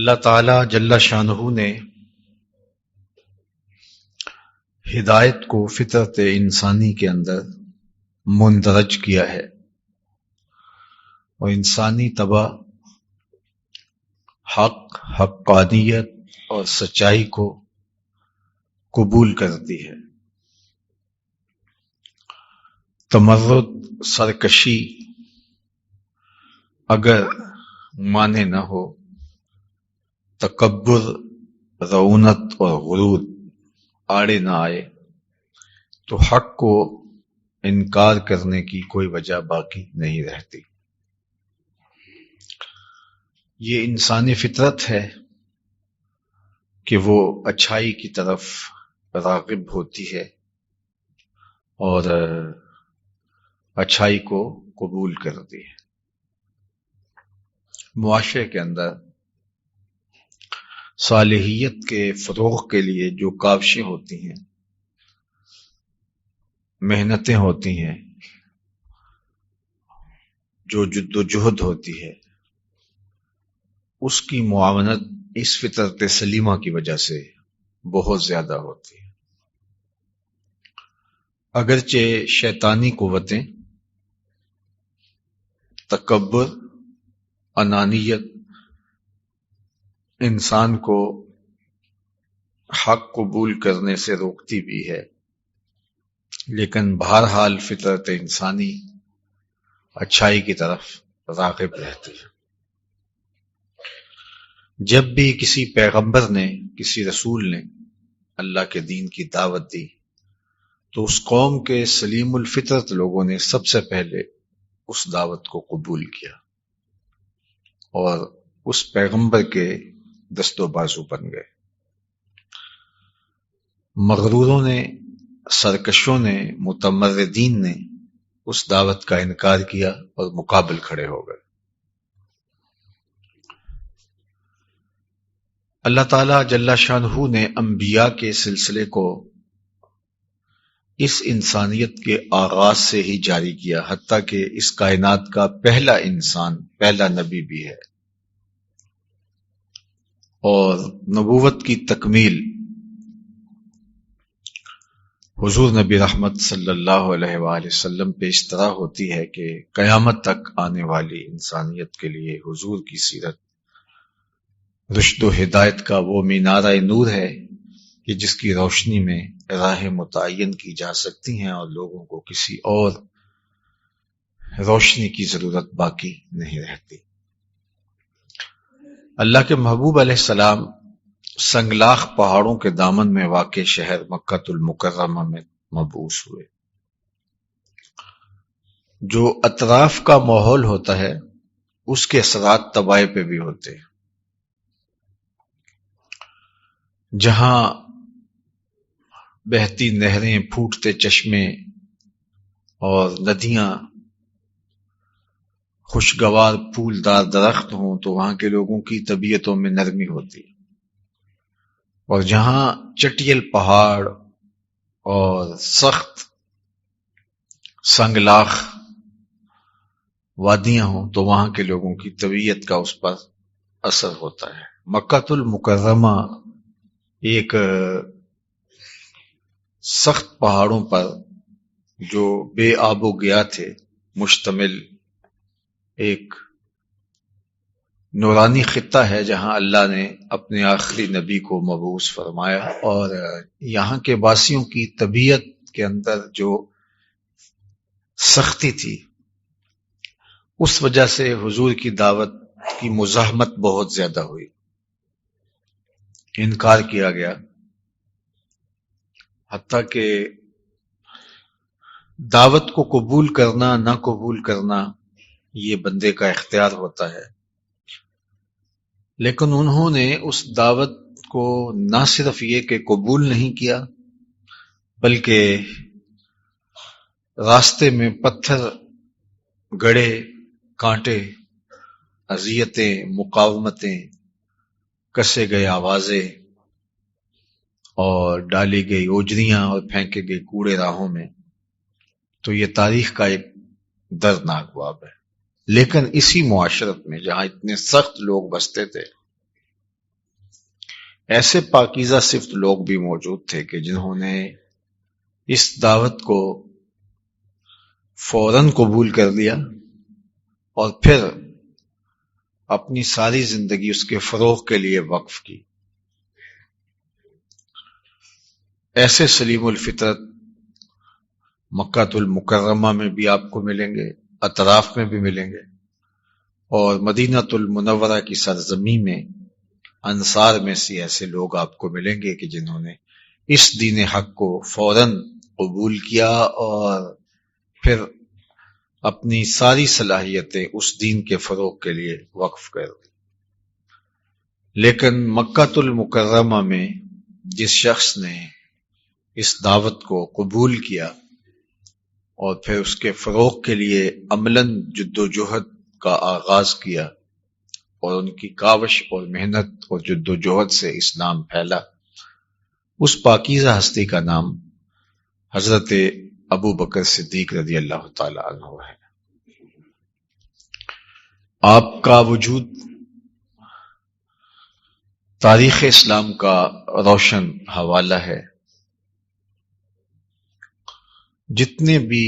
اللہ تعالی جل شانہ نے ہدایت کو فطرت انسانی کے اندر مندرج کیا ہے اور انسانی طبع حق، حقانیت اور سچائی کو قبول کرتی ہے۔ تمرد، سرکشی اگر مانے نہ ہو، تکبر، رعونت اور غرور آڑے نہ آئے تو حق کو انکار کرنے کی کوئی وجہ باقی نہیں رہتی۔ یہ انسانی فطرت ہے کہ وہ اچھائی کی طرف راغب ہوتی ہے اور اچھائی کو قبول کرتی ہے۔ معاشرے کے اندر صالحیت کے فروغ کے لیے جو کاوشیں ہوتی ہیں، محنتیں ہوتی ہیں، جو جد و جہد ہوتی ہے، اس کی معاونت اس فطرت سلیمہ کی وجہ سے بہت زیادہ ہوتی ہے۔ اگرچہ شیطانی قوتیں، تکبر، انانیت انسان کو حق قبول کرنے سے روکتی بھی ہے، لیکن بہرحال فطرت انسانی اچھائی کی طرف راغب رہتی ہے۔ جب بھی کسی پیغمبر نے، کسی رسول نے اللہ کے دین کی دعوت دی تو اس قوم کے سلیم الفطرت لوگوں نے سب سے پہلے اس دعوت کو قبول کیا اور اس پیغمبر کے دست و بازو بن گئے۔ مغروروں نے، سرکشوں نے، متمردین نے اس دعوت کا انکار کیا اور مقابل کھڑے ہو گئے۔ اللہ تعالیٰ جل شانہ نے انبیاء کے سلسلے کو اس انسانیت کے آغاز سے ہی جاری کیا، حتیٰ کہ اس کائنات کا پہلا انسان، پہلا نبی بھی ہے، اور نبوت کی تکمیل حضور نبی رحمت صلی اللہ علیہ وآلہ وسلم پہ اس طرح ہوتی ہے کہ قیامت تک آنے والی انسانیت کے لیے حضور کی سیرت رشد و ہدایت کا وہ مینارہ نور ہے کہ جس کی روشنی میں راہ متعین کی جا سکتی ہیں اور لوگوں کو کسی اور روشنی کی ضرورت باقی نہیں رہتی۔ اللہ کے محبوب علیہ السلام سنگلاخ پہاڑوں کے دامن میں واقع شہر مکہ المکرمہ میں مبعوث ہوئے۔ جو اطراف کا ماحول ہوتا ہے اس کے اثرات طبائع پہ بھی ہوتے ہیں۔ جہاں بہتی نہریں، پھوٹتے چشمے اور ندیاں، خوشگوار پھولدار درخت ہوں تو وہاں کے لوگوں کی طبیعتوں میں نرمی ہوتی ہے، اور جہاں چٹیل پہاڑ اور سخت سنگلاخ وادیاں ہوں تو وہاں کے لوگوں کی طبیعت کا اس پر اثر ہوتا ہے۔ مکہ المکرمہ ایک سخت پہاڑوں پر جو بے آب و گیا تھے مشتمل ایک نورانی خطہ ہے، جہاں اللہ نے اپنے آخری نبی کو مبعوث فرمایا، اور یہاں کے باسیوں کی طبیعت کے اندر جو سختی تھی اس وجہ سے حضور کی دعوت کی مزاحمت بہت زیادہ ہوئی، انکار کیا گیا، حتیٰ کہ دعوت کو قبول کرنا نہ قبول کرنا یہ بندے کا اختیار ہوتا ہے، لیکن انہوں نے اس دعوت کو نہ صرف یہ کہ قبول نہیں کیا بلکہ راستے میں پتھر گڑے، کانٹے، اذیتیں، مقاومتیں، کسے گئے آوازیں اور ڈالی گئی اوجریاں اور پھینکے گئے کوڑے راہوں میں، تو یہ تاریخ کا ایک دردناک باب ہے۔ لیکن اسی معاشرت میں جہاں اتنے سخت لوگ بستے تھے ایسے پاکیزہ صفت لوگ بھی موجود تھے کہ جنہوں نے اس دعوت کو فوراً قبول کر لیا اور پھر اپنی ساری زندگی اس کے فروغ کے لیے وقف کی۔ ایسے سلیم الفطرت مکہ المکرمہ میں بھی آپ کو ملیں گے، اطراف میں بھی ملیں گے، اور مدینہ المنورہ کی سرزمین میں انصار میں سے ایسے لوگ آپ کو ملیں گے کہ جنہوں نے اس دین حق کو فوراً قبول کیا اور پھر اپنی ساری صلاحیتیں اس دین کے فروغ کے لیے وقف کر دی۔ لیکن مکہ المکرمہ میں جس شخص نے اس دعوت کو قبول کیا اور پھر اس کے فروغ کے لیے عملاً جد و جہد کا آغاز کیا اور ان کی کاوش اور محنت اور جد و جہد سے اسلام پھیلا، اس پاکیزہ ہستی کا نام حضرت ابو بکر صدیق رضی اللہ تعالی عنہ ہے۔ آپ کا وجود تاریخ اسلام کا روشن حوالہ ہے۔ جتنے بھی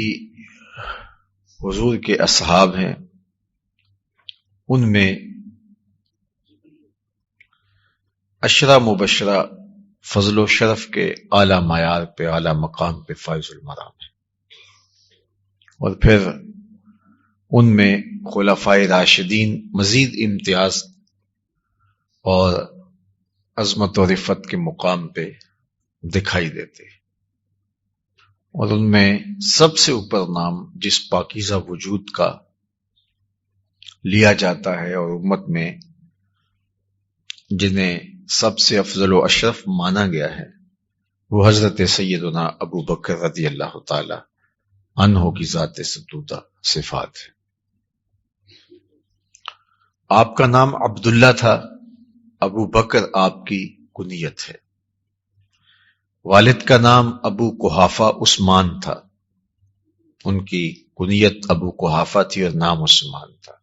حضور کے اصحاب ہیں ان میں عشرہ مبشرہ فضل و شرف کے اعلیٰ معیار پہ، اعلیٰ مقام پہ فائز المرام ہے، اور پھر ان میں خلفائے راشدین مزید امتیاز اور عظمت و رفت کے مقام پہ دکھائی دیتے، اور ان میں سب سے اوپر نام جس پاکیزہ وجود کا لیا جاتا ہے اور امت میں جنہیں سب سے افضل و اشرف مانا گیا ہے وہ حضرت سیدنا ابو بکر رضی اللہ تعالی عنہ کی ذات ستودہ صفات ہے۔ آپ کا نام عبداللہ تھا، ابو بکر آپ کی کنیت ہے۔ والد کا نام ابو قحافہ عثمان تھا، ان کی کنیت ابو قحافہ تھی اور نام عثمان تھا،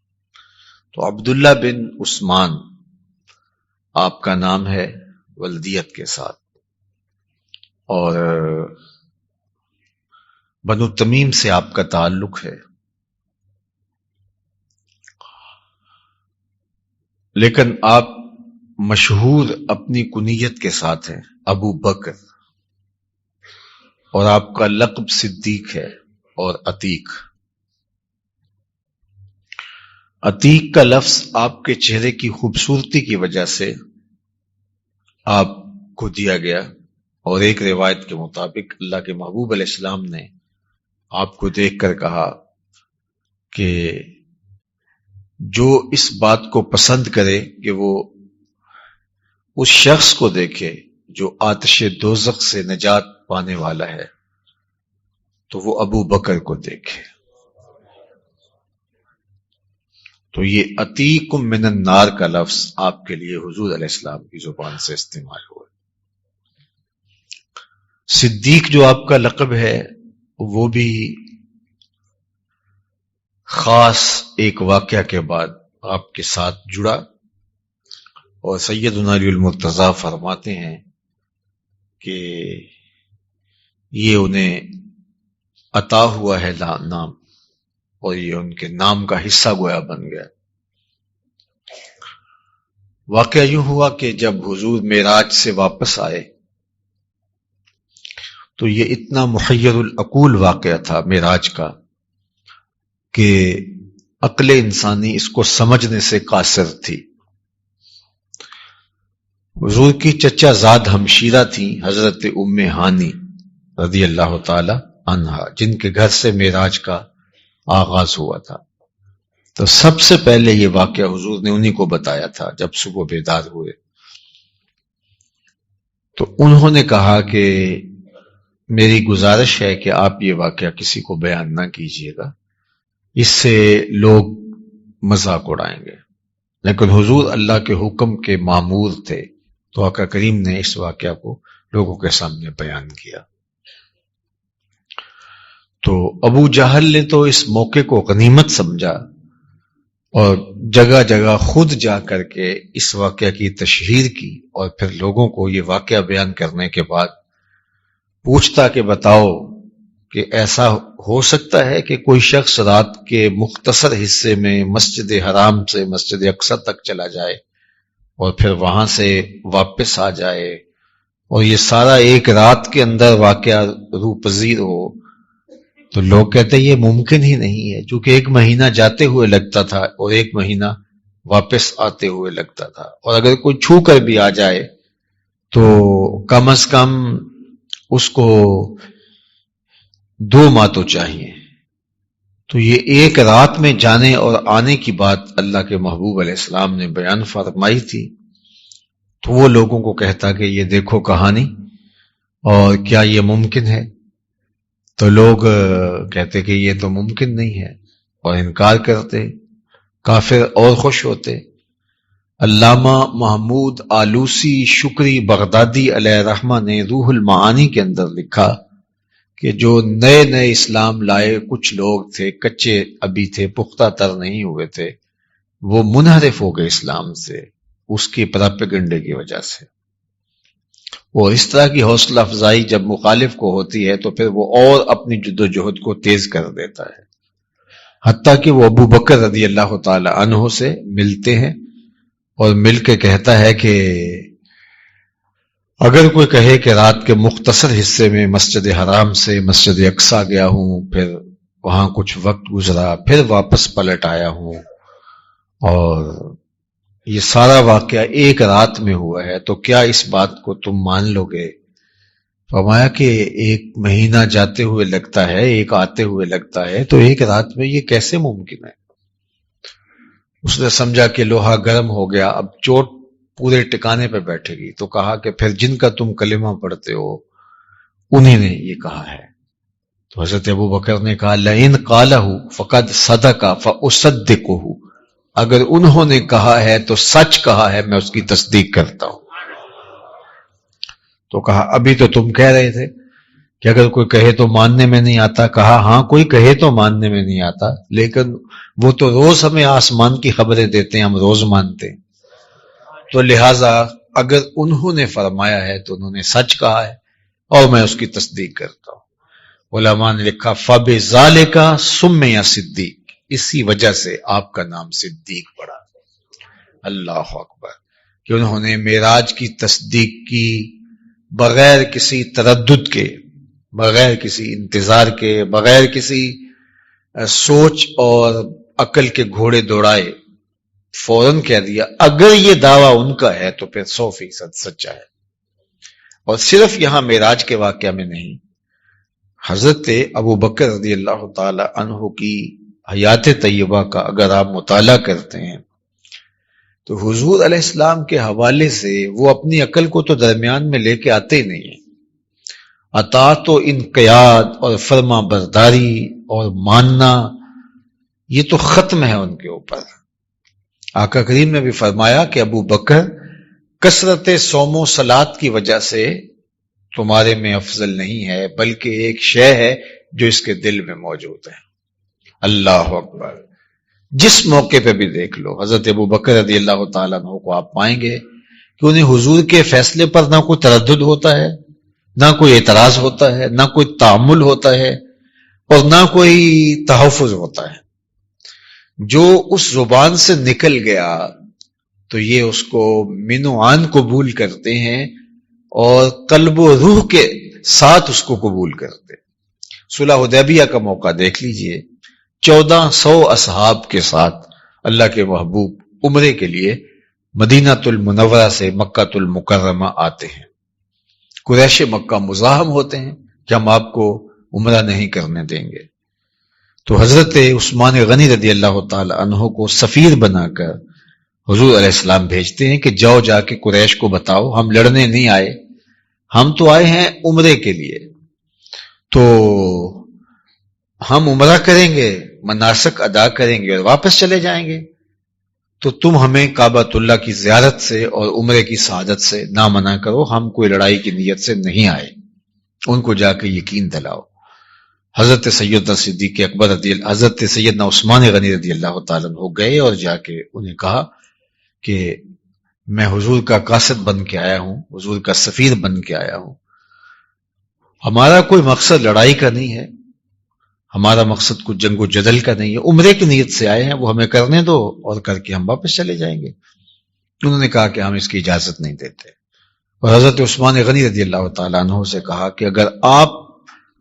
تو عبداللہ بن عثمان آپ کا نام ہے ولدیت کے ساتھ، اور بنو تمیم سے آپ کا تعلق ہے۔ لیکن آپ مشہور اپنی کنیت کے ساتھ ہیں ابو بکر، اور آپ کا لقب صدیق ہے اور عتیق۔ عتیق کا لفظ آپ کے چہرے کی خوبصورتی کی وجہ سے آپ کو دیا گیا، اور ایک روایت کے مطابق اللہ کے محبوب علیہ السلام نے آپ کو دیکھ کر کہا کہ جو اس بات کو پسند کرے کہ وہ اس شخص کو دیکھے جو آتش دوزخ سے نجات پانے والا ہے تو وہ ابو بکر کو دیکھے۔ تو یہ عتیق من النار کا لفظ آپ کے لیے حضور علیہ السلام کی زبان سے استعمال ہوا۔ صدیق جو آپ کا لقب ہے وہ بھی خاص ایک واقعہ کے بعد آپ کے ساتھ جڑا، اور سیدنا علی المرتضیٰ فرماتے ہیں کہ یہ انہیں عطا ہوا ہے نام، اور یہ ان کے نام کا حصہ گویا بن گیا۔ واقعہ یوں ہوا کہ جب حضور معراج سے واپس آئے تو یہ اتنا محیر العقول واقعہ تھا معراج کا کہ عقل انسانی اس کو سمجھنے سے قاصر تھی۔ حضور کی چچا زاد ہمشیرہ تھی حضرت ام ہانی رضی اللہ تعالی عنہا، جن کے گھر سے معراج کا آغاز ہوا تھا۔ تو سب سے پہلے یہ واقعہ حضور نے انہی کو بتایا تھا جب صبح بیدار ہوئے، تو انہوں نے کہا کہ میری گزارش ہے کہ آپ یہ واقعہ کسی کو بیان نہ کیجیے گا، اس سے لوگ مذاق اڑائیں گے۔ لیکن حضور اللہ کے حکم کے مامور تھے، تو آقا کریم نے اس واقعہ کو لوگوں کے سامنے بیان کیا۔ تو ابو جہل نے تو اس موقع کو غنیمت سمجھا، اور جگہ جگہ خود جا کر کے اس واقعہ کی تشہیر کی، اور پھر لوگوں کو یہ واقعہ بیان کرنے کے بعد پوچھتا کہ بتاؤ کہ ایسا ہو سکتا ہے کہ کوئی شخص رات کے مختصر حصے میں مسجد حرام سے مسجد اقصی تک چلا جائے اور پھر وہاں سے واپس آ جائے، اور یہ سارا ایک رات کے اندر واقعہ روح پذیر ہو؟ تو لوگ کہتے ہیں یہ ممکن ہی نہیں ہے، چونکہ ایک مہینہ جاتے ہوئے لگتا تھا اور ایک مہینہ واپس آتے ہوئے لگتا تھا، اور اگر کوئی چھو کر بھی آ جائے تو کم از کم اس کو 2 ماہ تو چاہیے۔ تو یہ ایک رات میں جانے اور آنے کی بات اللہ کے محبوب علیہ السلام نے بیان فرمائی تھی، تو وہ لوگوں کو کہتا کہ یہ دیکھو کہانی، اور کیا یہ ممکن ہے؟ تو لوگ کہتے کہ یہ تو ممکن نہیں ہے اور انکار کرتے، کافر اور خوش ہوتے۔ علامہ محمود آلوسی شکری بغدادی علیہ رحمہ نے روح المعانی کے اندر لکھا کہ جو نئے نئے اسلام لائے کچھ لوگ تھے، کچے ابھی تھے، پختہ تر نہیں ہوئے تھے، وہ منحرف ہو گئے اسلام سے اس کی پراپیگنڈے کی وجہ سے۔ اور اس طرح کی حوصلہ افزائی جب مخالف کو ہوتی ہے تو پھر وہ اور اپنی جد و جہد کو تیز کر دیتا ہے، حتیٰ کہ وہ ابو بکر رضی اللہ تعالی عنہ سے ملتے ہیں اور مل کے کہتا ہے کہ اگر کوئی کہے کہ رات کے مختصر حصے میں مسجد حرام سے مسجد اقصی گیا ہوں، پھر وہاں کچھ وقت گزرا، پھر واپس پلٹ آیا ہوں، اور یہ سارا واقعہ ایک رات میں ہوا ہے، تو کیا اس بات کو تم مان لو گے؟ فرمایا کہ ایک مہینہ جاتے ہوئے لگتا ہے، ایک آتے ہوئے لگتا ہے، تو ایک رات میں یہ کیسے ممکن ہے؟ اس نے سمجھا کہ لوہا گرم ہو گیا، اب چوٹ پورے ٹکانے پہ بیٹھے گی، تو کہا کہ پھر جن کا تم کلمہ پڑھتے ہو انہی نے یہ کہا ہے۔ تو حضرت ابو بکر نے کہا لئن قالہ فقد صدق فاصدقہ، اگر انہوں نے کہا ہے تو سچ کہا ہے، میں اس کی تصدیق کرتا ہوں۔ تو کہا ابھی تو تم کہہ رہے تھے کہ اگر کوئی کہے تو ماننے میں نہیں آتا۔ کہا ہاں کوئی کہے تو ماننے میں نہیں آتا، لیکن وہ تو روز ہمیں آسمان کی خبریں دیتے ہیں، ہم روز مانتے ہیں، تو لہٰذا اگر انہوں نے فرمایا ہے تو انہوں نے سچ کہا ہے اور میں اس کی تصدیق کرتا ہوں۔ علماء نے لکھا فَبِذَالِكَ سُمِّيَ صدیق، اسی وجہ سے آپ کا نام صدیق پڑا۔ اللہ اکبر، کہ انہوں نے معراج کی تصدیق کی بغیر کسی تردد کے، بغیر کسی انتظار کے، بغیر کسی سوچ اور عقل کے گھوڑے دوڑائے، فوراً کہہ دیا اگر یہ دعویٰ ان کا ہے تو پھر 100% سچا ہے۔ اور صرف یہاں معراج کے واقعہ میں نہیں، حضرت ابو بکر رضی اللہ تعالی عنہ کی حیات طیبہ کا اگر آپ مطالعہ کرتے ہیں تو حضور علیہ السلام کے حوالے سے وہ اپنی عقل کو تو درمیان میں لے کے آتے ہی نہیں ہیں۔ اطاعت و انقیاد اور فرما برداری اور ماننا یہ تو ختم ہے ان کے اوپر۔ آقا کریم نے بھی فرمایا کہ ابو بکر کثرت صوم و صلات کی وجہ سے تمہارے میں افضل نہیں ہے، بلکہ ایک شے ہے جو اس کے دل میں موجود ہے۔ اللہ اکبر، جس موقع پہ بھی دیکھ لو حضرت ابو بکر رضی اللہ تعالیٰ عنہ کو آپ پائیں گے کہ انہیں حضور کے فیصلے پر نہ کوئی تردد ہوتا ہے، نہ کوئی اعتراض ہوتا ہے، نہ کوئی تعامل ہوتا ہے، اور نہ کوئی تحفظ ہوتا ہے۔ جو اس زبان سے نکل گیا تو یہ اس کو من و عن قبول کرتے ہیں اور قلب و روح کے ساتھ اس کو قبول کرتے۔ صلح حدیبیہ کا موقع دیکھ لیجئے، 1400 اصحاب کے ساتھ اللہ کے محبوب عمرے کے لیے مدینہ المنورہ سے مکہ المکرمہ آتے ہیں۔ قریش مکہ مزاحم ہوتے ہیں کہ ہم آپ کو عمرہ نہیں کرنے دیں گے، تو حضرت عثمان غنی رضی اللہ تعالی عنہ کو سفیر بنا کر حضور علیہ السلام بھیجتے ہیں کہ جاؤ جا کے قریش کو بتاؤ ہم لڑنے نہیں آئے، ہم تو آئے ہیں عمرے کے لیے، تو ہم عمرہ کریں گے، مناسک ادا کریں گے اور واپس چلے جائیں گے، تو تم ہمیں کعبۃ اللہ کی زیارت سے اور عمرے کی سعادت سے نہ منع کرو، ہم کوئی لڑائی کی نیت سے نہیں آئے، ان کو جا کے یقین دلاؤ۔ حضرت سیدنا صدیق اکبر حضرت سیدنا عثمان غنی رضی اللہ تعالیٰ عنہ گئے اور جا کے انہیں کہا کہ میں حضور کا قاصد بن کے آیا ہوں، حضور کا سفیر بن کے آیا ہوں، ہمارا کوئی مقصد لڑائی کا نہیں ہے، ہمارا مقصد کچھ جنگ و جدل کا نہیں ہے، عمرے کی نیت سے آئے ہیں، وہ ہمیں کرنے دو اور کر کے ہم واپس چلے جائیں گے۔ انہوں نے کہا کہ ہم اس کی اجازت نہیں دیتے، اور حضرت عثمان غنی رضی اللہ تعالیٰ عنہ سے کہا کہ اگر آپ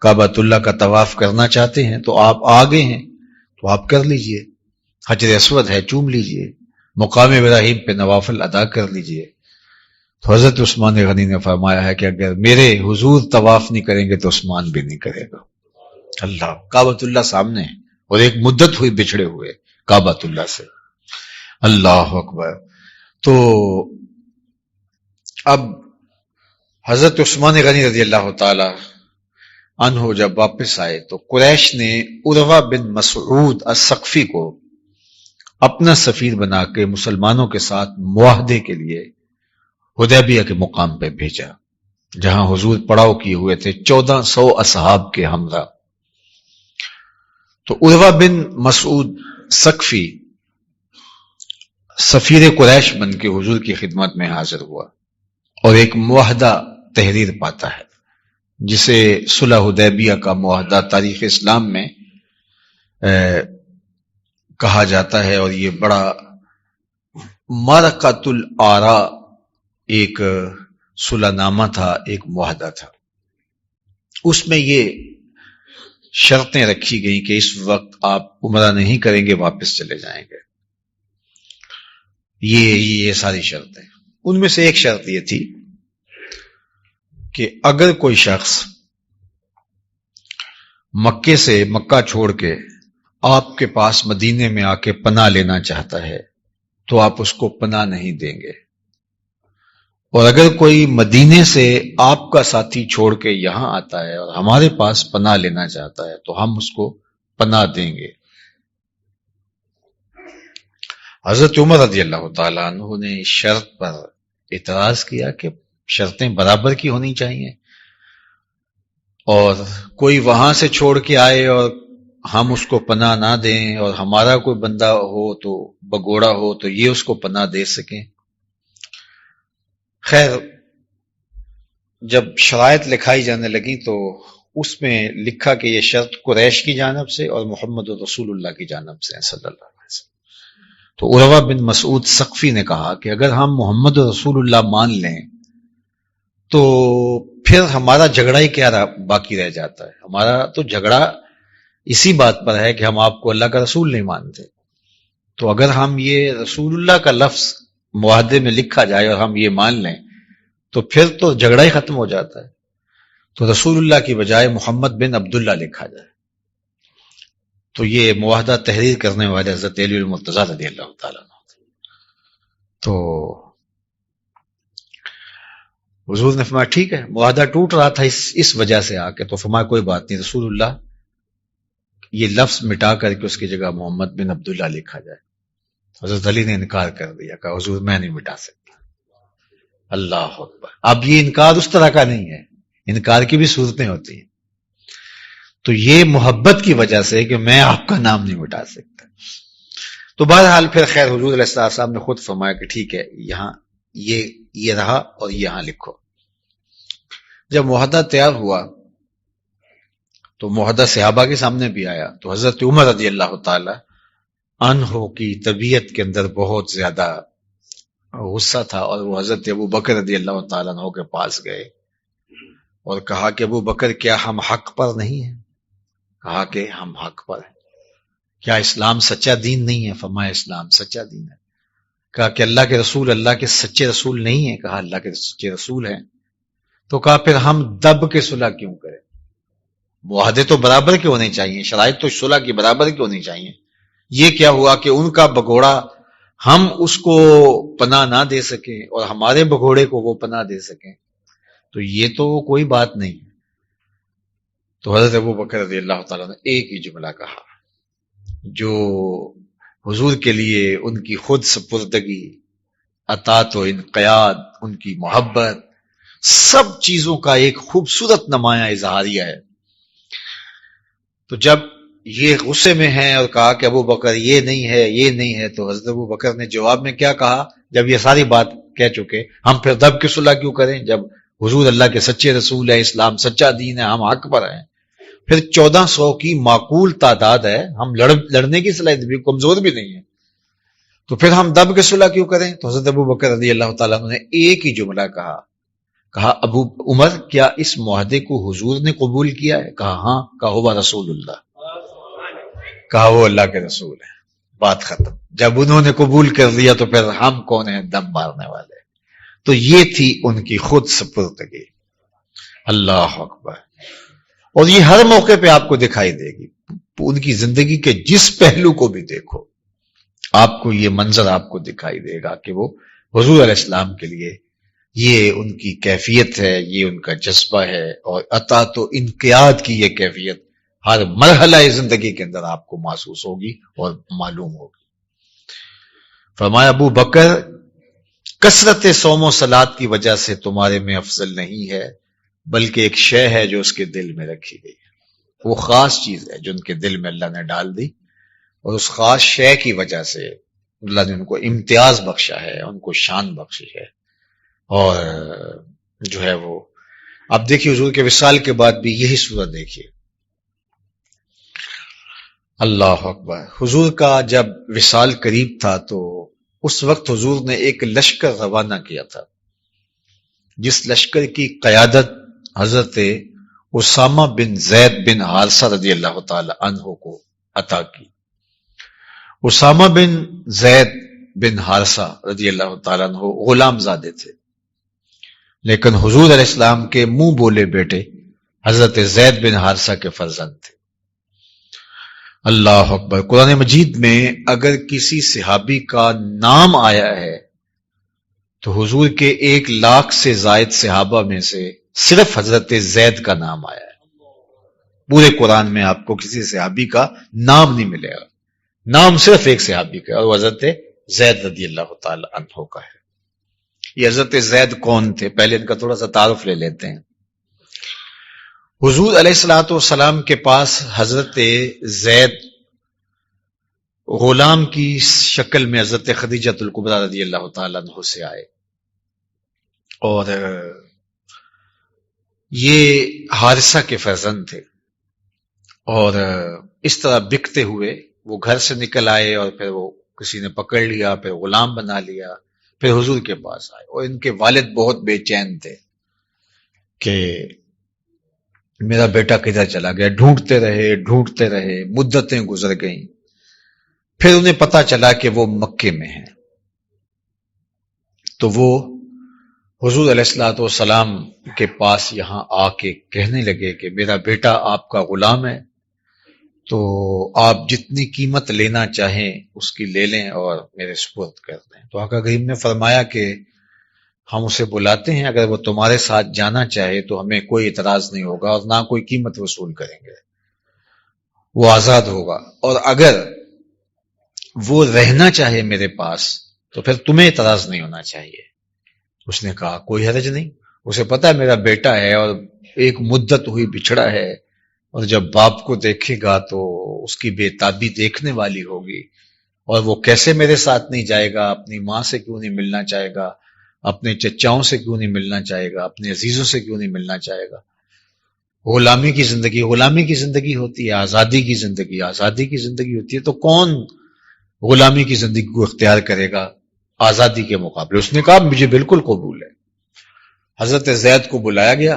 کعبۃ اللہ کا طواف کرنا چاہتے ہیں تو آپ آگے ہیں تو آپ کر لیجئے، حجر اسود ہے چوم لیجئے، مقام ابراہیم پہ نوافل ادا کر لیجئے۔ تو حضرت عثمان غنی نے فرمایا ہے کہ اگر میرے حضور طواف نہیں کریں گے تو عثمان بھی نہیں کرے گا۔ اللہ، کعبۃ اللہ سامنے ہے اور ایک مدت ہوئی بچھڑے ہوئے کعبۃ اللہ سے۔ اللہ اکبر۔ تو اب حضرت عثمان غنی رضی اللہ تعالی عنہ جب واپس آئے تو قریش نے عروہ بن مسعود الثقفی کو اپنا سفیر بنا کے مسلمانوں کے ساتھ معاہدے کے لیے حدیبیہ کے مقام پہ بھیجا، جہاں حضور پڑاؤ کیے ہوئے تھے 1400 اصحاب کے ہمراہ۔ تو عروہ بن مسعود ثقفی سفیر قریش بن کے حضور کی خدمت میں حاضر ہوا اور ایک معاہدہ تحریر پاتا ہے، جسے صلح حدیبیہ کا معاہدہ تاریخ اسلام میں کہا جاتا ہے، اور یہ بڑا معرکۃ الآراء ایک صلح نامہ تھا، ایک معاہدہ تھا۔ اس میں یہ شرطیں رکھی گئی کہ اس وقت آپ عمرہ نہیں کریں گے، واپس چلے جائیں گے۔ یہ ساری شرطیں، ان میں سے ایک شرط یہ تھی کہ اگر کوئی شخص مکہ چھوڑ کے آپ کے پاس مدینے میں آ کے پناہ لینا چاہتا ہے تو آپ اس کو پناہ نہیں دیں گے، اور اگر کوئی مدینے سے آپ کا ساتھی چھوڑ کے یہاں آتا ہے اور ہمارے پاس پناہ لینا چاہتا ہے تو ہم اس کو پناہ دیں گے۔ حضرت عمر رضی اللہ تعالیٰ عنہ نے اس شرط پر اعتراض کیا کہ شرطیں برابر کی ہونی چاہیے، اور کوئی وہاں سے چھوڑ کے آئے اور ہم اس کو پناہ نہ دیں، اور ہمارا کوئی بندہ ہو تو بگوڑا ہو تو یہ اس کو پناہ دے سکیں۔ خیر، جب شرائط لکھائی جانے لگی تو اس میں لکھا کہ یہ شرط قریش کی جانب سے اور محمد رسول اللہ کی جانب سے صلی اللہ علیہ وسلم۔ تو عروہ بن مسعود ثقفی نے کہا کہ اگر ہم محمد رسول اللہ مان لیں تو پھر ہمارا جھگڑا ہی کیا باقی رہ جاتا ہے، ہمارا تو جھگڑا اسی بات پر ہے کہ ہم آپ کو اللہ کا رسول نہیں مانتے۔ تو اگر ہم یہ رسول اللہ کا لفظ معاہدے میں لکھا جائے اور ہم یہ مان لیں تو پھر تو جھگڑا ہی ختم ہو جاتا ہے، تو رسول اللہ کی بجائے محمد بن عبداللہ لکھا جائے۔ تو یہ معاہدہ تحریر کرنے والے حضرت علی المرتضیٰ رضی اللہ تعالیٰ عنہ۔ تو حضور نے فرمایا ٹھیک ہے، معاہدہ ٹوٹ رہا تھا اس وجہ سے آ کے، تو فرمایا کوئی بات نہیں، رسول اللہ یہ لفظ مٹا کر کے اس کی جگہ محمد بن عبداللہ لکھا جائے۔ حضرت علی نے انکار کر دیا، کہا حضور میں نہیں مٹا سکتا۔ اللہ اکبر۔ اب یہ انکار اس طرح کا نہیں ہے، انکار کی بھی صورتیں ہوتی ہیں، تو یہ محبت کی وجہ سے کہ میں آپ کا نام نہیں مٹا سکتا۔ تو بہرحال پھر خیر حضور علیہ السلام نے خود فرمایا کہ ٹھیک ہے، یہاں یہ رہا اور یہاں لکھو۔ جب معاہدہ تیار ہوا تو معاہدہ صحابہ کے سامنے بھی آیا، تو حضرت عمر رضی اللہ تعالی عنہ کی طبیعت کے اندر بہت زیادہ غصہ تھا، اور وہ حضرت ابو بکر رضی اللہ تعالیٰ عنہ کے پاس گئے اور کہا کہ ابو بکر کیا ہم حق پر نہیں ہیں؟ کہا کہ ہم حق پر ہیں۔ کیا اسلام سچا دین نہیں ہے؟ فرمایا اسلام سچا دین ہے۔ کہا کہ اللہ کے رسول اللہ کے سچے رسول نہیں ہیں؟ کہا اللہ کے سچے رسول ہیں۔ تو کہا پھر ہم دب کے صلح کیوں کریں؟ معاہدے تو برابر کے ہونے چاہیے، شرائط تو صلح کی برابر کی ہونی چاہیے۔ یہ کیا ہوا کہ ان کا بگوڑا ہم اس کو پناہ نہ دے سکیں اور ہمارے بگوڑے کو وہ پناہ دے سکیں، تو یہ تو کوئی بات نہیں۔ تو حضرت ابو بکر رضی اللہ تعالیٰ نے ایک ہی جملہ کہا جو حضور کے لیے ان کی خود سپردگی، اطاعت و انقیاد، ان کی محبت، سب چیزوں کا ایک خوبصورت نمایاں اظہاریہ ہے۔ تو جب یہ غصے میں ہیں اور کہا کہ ابو بکر یہ نہیں ہے یہ نہیں ہے، تو حضرت ابو بکر نے جواب میں کیا کہا؟ جب یہ ساری بات کہہ چکے، ہم پھر دب کی صلح کیوں کریں جب حضور اللہ کے سچے رسول ہے، اسلام سچا دین ہے، ہم حق پر ہیں، پھر 1400 کی معقول تعداد ہے، ہم لڑنے کی صلاحیت بھی کمزور بھی نہیں ہے، تو پھر ہم دب کے صلح کیوں کریں؟ تو حضرت ابو بکر رضی اللہ تعالیٰ عنہ نے ایک ہی جملہ کہا ابو عمر کیا اس معاہدے کو حضور نے قبول کیا ہے؟ کہا ہاں۔ کہا ہوا رسول اللہ، کہا وہ اللہ کے رسول ہے، بات ختم۔ جب انہوں نے قبول کر لیا تو پھر ہم کون ہیں دم مارنے والے؟ تو یہ تھی ان کی خود سپردگی۔ اللہ اکبر۔ اور یہ ہر موقع پہ آپ کو دکھائی دے گی، ان کی زندگی کے جس پہلو کو بھی دیکھو آپ کو یہ منظر آپ کو دکھائی دے گا کہ وہ حضور علیہ السلام کے لیے یہ ان کی کیفیت ہے، یہ ان کا جذبہ ہے، اور اطاعت و انقیاد کی یہ کیفیت ہر مرحلہ زندگی کے اندر آپ کو محسوس ہوگی اور معلوم ہوگی۔ فرمایا ابو بکر کثرت صوم و صلات کی وجہ سے تمہارے میں افضل نہیں ہے، بلکہ ایک شے ہے جو اس کے دل میں رکھی گئی ہے، وہ خاص چیز ہے جو ان کے دل میں اللہ نے ڈال دی، اور اس خاص شے کی وجہ سے اللہ نے ان کو امتیاز بخشا ہے، ان کو شان بخشی ہے۔ اور جو ہے وہ اب دیکھیے حضور کے وصال کے بعد بھی یہی صورت دیکھیے۔ اللہ اکبر۔ حضور کا جب وصال قریب تھا تو اس وقت حضور نے ایک لشکر روانہ کیا تھا، جس لشکر کی قیادت حضرت اسامہ بن زید بن حارثہ رضی اللہ تعالی عنہ کو عطا کی۔ اسامہ بن زید بن حارثہ رضی اللہ تعالیٰ عنہ غلام زادے تھے، لیکن حضور علیہ السلام کے منہ بولے بیٹے حضرت زید بن حارثہ کے فرزند تھے۔ اللہ اکبر۔ قرآن مجید میں اگر کسی صحابی کا نام آیا ہے تو حضور کے 1,00,000 سے زائد صحابہ میں سے صرف حضرت زید کا نام آیا ہے۔ پورے قرآن میں آپ کو کسی صحابی کا نام نہیں ملے گا، نام صرف ایک صحابی کا، اور وہ حضرت زید رضی اللہ تعالی عنہ کا ہے۔ یہ حضرت زید کون تھے؟ پہلے ان کا تھوڑا سا تعارف لے لیتے ہیں۔ حضور علیہ الصلوۃ والسلام کے پاس حضرت زید غلام کی شکل میں حضرت خدیجۃ الکبریٰ رضی اللہ تعالی عنہ سے آئے، اور یہ حارثہ کے فرزند تھے، اور اس طرح بکتے ہوئے وہ گھر سے نکل آئے، اور پھر وہ کسی نے پکڑ لیا، پھر غلام بنا لیا، پھر حضور کے پاس آئے۔ اور ان کے والد بہت بے چین تھے کہ میرا بیٹا کدھر چلا گیا، ڈھونڈتے رہے، مدتیں گزر گئیں، پھر انہیں پتا چلا کہ وہ مکے میں ہیں، تو وہ حضور علیہ الصلوۃ والسلام کے پاس یہاں آ کے کہنے لگے کہ میرا بیٹا آپ کا غلام ہے، تو آپ جتنی قیمت لینا چاہیں اس کی لے لیں اور میرے سپرد کر دیں۔ تو آقا کریم نے فرمایا کہ ہم اسے بلاتے ہیں، اگر وہ تمہارے ساتھ جانا چاہے تو ہمیں کوئی اعتراض نہیں ہوگا اور نہ کوئی قیمت وصول کریں گے، وہ آزاد ہوگا، اور اگر وہ رہنا چاہے میرے پاس تو پھر تمہیں اعتراض نہیں ہونا چاہیے۔ اس نے کہا کوئی حرج نہیں، اسے پتا ہے میرا بیٹا ہے اور ایک مدت ہوئی بچھڑا ہے، اور جب باپ کو دیکھے گا تو اس کی بے تابی دیکھنے والی ہوگی، اور وہ کیسے میرے ساتھ نہیں جائے گا، اپنی ماں سے کیوں نہیں ملنا چاہے گا، اپنے چچاؤں سے کیوں نہیں ملنا چاہے گا، اپنے عزیزوں سے کیوں نہیں ملنا چاہے گا۔ غلامی کی زندگی ہوتی ہے، آزادی کی زندگی ہوتی ہے، تو کون غلامی کی زندگی کو اختیار کرے گا آزادی کے مقابلے؟ اس نے کہا مجھے بالکل قبول ہے۔ حضرت زید کو بلایا گیا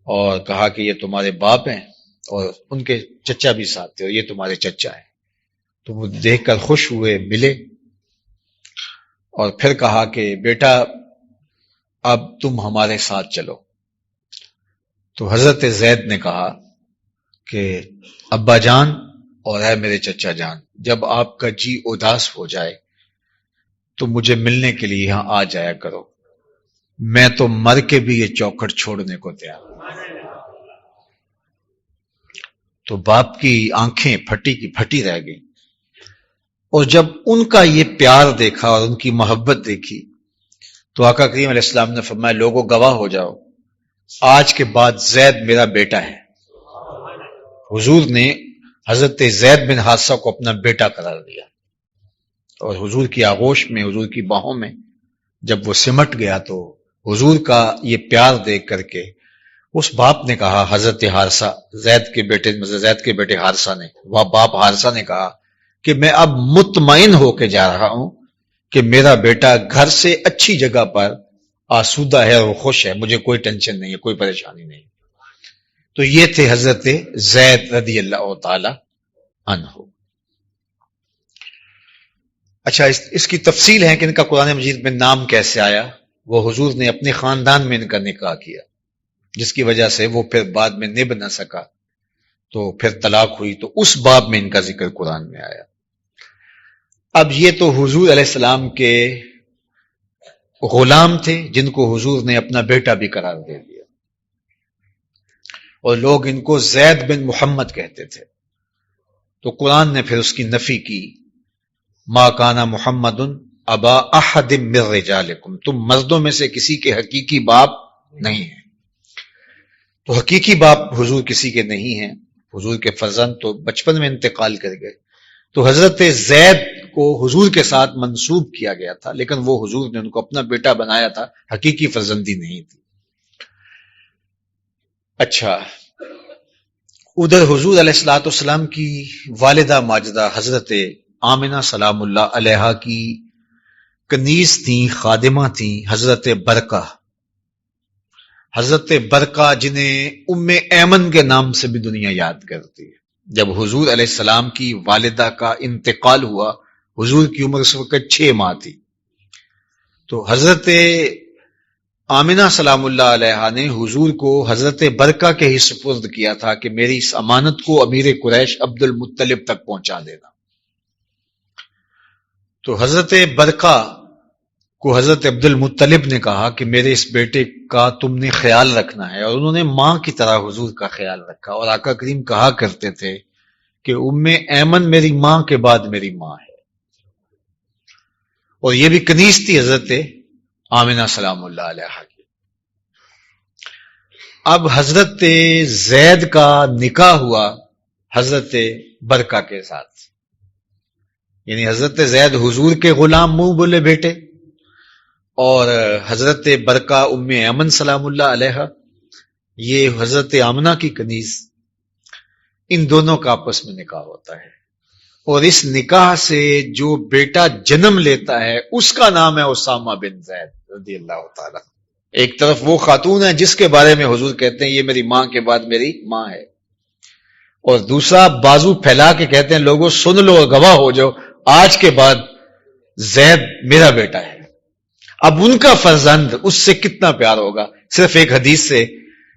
اور کہا کہ یہ تمہارے باپ ہیں، اور ان کے چچا بھی ساتھ تھے، اور یہ تمہارے چچا ہیں۔ تو وہ دیکھ کر خوش ہوئے، ملے، اور پھر کہا کہ بیٹا اب تم ہمارے ساتھ چلو۔ تو حضرت زید نے کہا کہ ابا جان اور ہے میرے چچا جان، جب آپ کا جی اداس ہو جائے تو مجھے ملنے کے لیے یہاں آ جایا کرو، میں تو مر کے بھی یہ چوکھٹ چھوڑنے کو تیار ہوں۔ تو باپ کی آنکھیں پھٹی کی پھٹی رہ گئیں، اور جب ان کا یہ پیار دیکھا اور ان کی محبت دیکھی تو آقا کریم علیہ السلام نے فرمایا لوگوں گواہ ہو جاؤ، آج کے بعد زید میرا بیٹا ہے، حضور نے حضرت زید بن حارثہ کو اپنا بیٹا قرار دیا، اور حضور کی آغوش میں، حضور کی باہوں میں جب وہ سمٹ گیا تو حضور کا یہ پیار دیکھ کر کے اس باپ نے کہا، حضرت حارثہ زید کے بیٹے حارثہ نے، وہ باپ حارثہ نے کہا کہ میں اب مطمئن ہو کے جا رہا ہوں کہ میرا بیٹا گھر سے اچھی جگہ پر آسودہ ہے اور خوش ہے، مجھے کوئی ٹینشن نہیں ہے، کوئی پریشانی نہیں۔ تو یہ تھے حضرت زید رضی اللہ تعالی عنہ۔ اچھا، اس کی تفصیل ہے کہ ان کا قرآن مجید میں نام کیسے آیا۔ وہ حضور نے اپنے خاندان میں ان کا نکاح کیا، جس کی وجہ سے وہ پھر بعد میں نبھ نہ سکا، تو پھر طلاق ہوئی، تو اس باب میں ان کا ذکر قرآن میں آیا۔ اب یہ تو حضور علیہ السلام کے غلام تھے جن کو حضور نے اپنا بیٹا بھی قرار دے دیا، اور لوگ ان کو زید بن محمد کہتے تھے۔ تو قرآن نے پھر اس کی نفی کی، ما کان محمد ابا احد من رجالکم، تم مردوں میں سے کسی کے حقیقی باپ نہیں ہیں۔ تو حقیقی باپ حضور کسی کے نہیں ہیں، حضور کے فرزند تو بچپن میں انتقال کر گئے۔ تو حضرت زید کو حضور کے ساتھ منسوب کیا گیا تھا، لیکن وہ حضور نے ان کو اپنا بیٹا بنایا تھا، حقیقی فرزندی نہیں تھی۔ اچھا، ادھر حضور علیہ الصلوۃ والسلام کی والدہ ماجدہ حضرت آمنہ سلام اللہ علیہا کی کنیز تھیں، خادمہ تھیں، حضرت برقہ۔ حضرت برقہ جنہیں ام ایمن کے نام سے بھی دنیا یاد کرتی ہے۔ جب حضور علیہ السلام کی والدہ کا انتقال ہوا، حضور کی عمر اس وقت 6 ماہ تھی، تو حضرت آمنہ سلام اللہ علیہا نے حضور کو حضرت برقہ کے ہی سپرد کیا تھا کہ میری اس امانت کو امیر قریش عبد المطلب تک پہنچا دینا۔ تو حضرت برقہ کو حضرت عبد المطلب نے کہا کہ میرے اس بیٹے کا تم نے خیال رکھنا ہے، اور انہوں نے ماں کی طرح حضور کا خیال رکھا، اور آقا کریم کہا کرتے تھے کہ ام ایمن میری ماں کے بعد میری ماں ہے، اور یہ بھی کنیز تھی حضرت آمنہ سلام اللہ علیہا کی۔ اب حضرت زید کا نکاح ہوا حضرت برقہ کے ساتھ، یعنی حضرت زید حضور کے غلام منہ بولے بیٹے، اور حضرت برقہ ام ایمن سلام اللہ علیہا یہ حضرت آمنہ کی کنیز، ان دونوں کا آپس میں نکاح ہوتا ہے، اور اس نکاح سے جو بیٹا جنم لیتا ہے اس کا نام ہے اسامہ بن زید رضی اللہ تعالی۔ ایک طرف وہ خاتون ہے جس کے بارے میں حضور کہتے ہیں یہ میری ماں کے بعد میری ماں ہے، اور دوسرا بازو پھیلا کے کہتے ہیں لوگوں سن لو اور گواہ ہو جاؤ، آج کے بعد زید میرا بیٹا ہے۔ اب ان کا فرزند اس سے کتنا پیار ہوگا، صرف ایک حدیث سے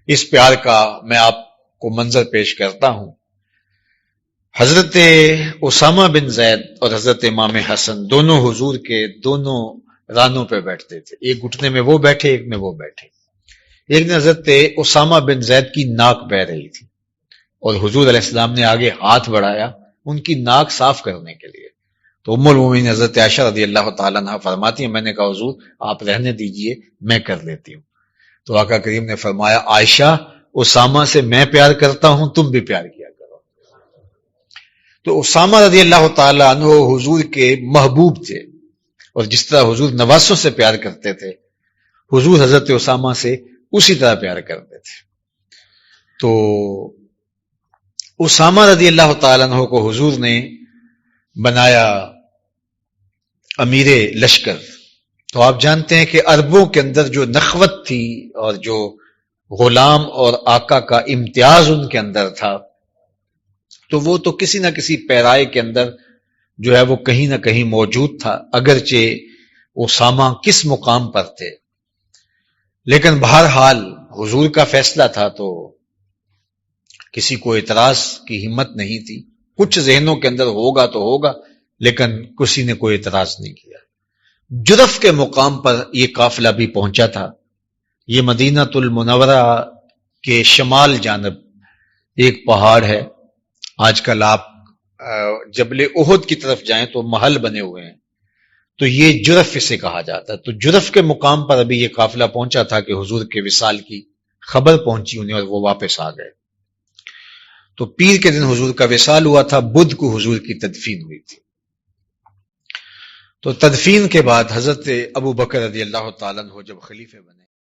اس پیار کا میں آپ کو منظر پیش کرتا ہوں۔ حضرت اسامہ بن زید اور حضرت امام حسن دونوں حضور کے دونوں رانوں پہ بیٹھتے تھے، ایک گھٹنے میں وہ بیٹھے، ایک میں وہ بیٹھے۔ ایک دن حضرت اسامہ بن زید کی ناک بہہ رہی تھی، اور حضور علیہ السلام نے آگے ہاتھ بڑھایا ان کی ناک صاف کرنے کے لیے، تو ام المومنین حضرت عائشہ رضی اللہ تعالیٰ عنہ فرماتی ہیں میں نے کہا حضور آپ رہنے دیجئے، میں کر لیتی ہوں۔ تو آقا کریم نے فرمایا عائشہ اسامہ سے میں پیار کرتا ہوں، تم بھی پیار کیا کرو۔ تو اسامہ رضی اللہ تعالیٰ عنہ حضور کے محبوب تھے، اور جس طرح حضور نواسوں سے پیار کرتے تھے حضور حضرت اسامہ سے اسی طرح پیار کرتے تھے۔ تو اسامہ رضی اللہ تعالیٰ عنہ کو حضور نے بنایا امیر لشکر۔ تو آپ جانتے ہیں کہ عربوں کے اندر جو نخوت تھی اور جو غلام اور آقا کا امتیاز ان کے اندر تھا، تو وہ تو کسی نہ کسی پیرائے کے اندر جو ہے وہ کہیں نہ کہیں موجود تھا، اگرچہ اسامہ کس مقام پر تھے، لیکن بہرحال حضور کا فیصلہ تھا تو کسی کو اعتراض کی ہمت نہیں تھی۔ کچھ ذہنوں کے اندر ہوگا تو ہوگا، لیکن کسی نے کوئی اعتراض نہیں کیا۔ جرف کے مقام پر یہ قافلہ بھی پہنچا تھا۔ یہ مدینہ المنورہ کے شمال جانب ایک پہاڑ ہے، آج کل آپ جبل احد کی طرف جائیں تو محل بنے ہوئے ہیں، تو یہ جرف اسے کہا جاتا ہے۔ تو جرف کے مقام پر ابھی یہ قافلہ پہنچا تھا کہ حضور کے وصال کی خبر پہنچی انہیں اور وہ واپس آ گئے۔ تو پیر کے دن حضور کا وصال ہوا تھا، بدھ کو حضور کی تدفین ہوئی تھی۔ تو تدفین کے بعد حضرت ابو بکر رضی اللہ تعالیٰ عنہ جب خلیفہ بنے